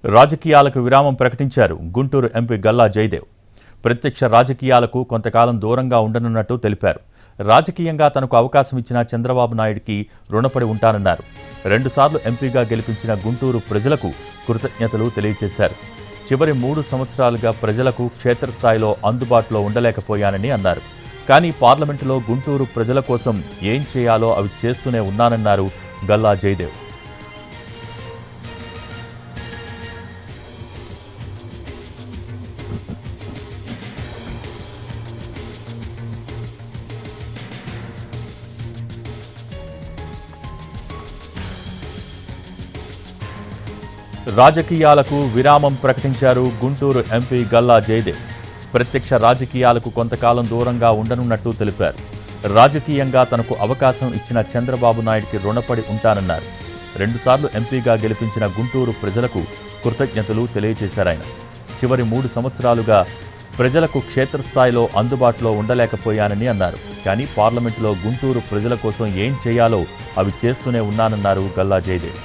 రాజకీయాలకు విరామం ప్రకటించారు గుంటూరు ఎంపీ గల్లా జయదేవ్. ప్రత్యక్ష రాజకీయాలకు కొంతకాలం దూరంగా ఉండనున్నట్టు తెలిపారు. రాజకీయంగా తనకు అవకాశం ఇచ్చిన చంద్రబాబు నాయుడికి రుణపడి ఉంటానన్నారు. 2 సార్లు ఎంపీగా గెలిపించిన గుంటూరు ప్రజలకు కృతజ్ఞతలు తెలియజేశారు. చివరి 3 సంవత్సరాలుగా ప్రజలకు క్షేత్రస్థాయిలో అందుబాటులో ఉండలేకపోయానని అన్నారు. కానీ పార్లమెంటులో గుంటూరు ప్రజల కోసం ఏం చేయాలో అవి చేస్తూనే ఉన్నానన్నారు గల్లా జయదేవ్. రాజకీయాలకు విరామం ప్రకటించారు గుంటూరు ఎంపీ గల్లా జయదేవ్. ప్రత్యక్ష రాజకీయాలకు కొంతకాలం దూరంగా ఉండనున్నట్టు తెలిపారు. రాజకీయంగా తనకు అవకాశం ఇచ్చిన చంద్రబాబు నాయుడికి రుణపడి ఉంటానన్నారు. 2 సార్లు ఎంపీగా గెలిపించిన గుంటూరు ప్రజలకు కృతజ్ఞతలు తెలియజేశారాయన. చివరి 3 సంవత్సరాలుగా ప్రజలకు క్షేత్రస్థాయిలో అందుబాటులో ఉండలేకపోయానని అన్నారు. కానీ పార్లమెంటులో గుంటూరు ప్రజల కోసం ఏం చేయాలో అవి చేస్తూనే ఉన్నానన్నారు గల్లా జయదేవ్.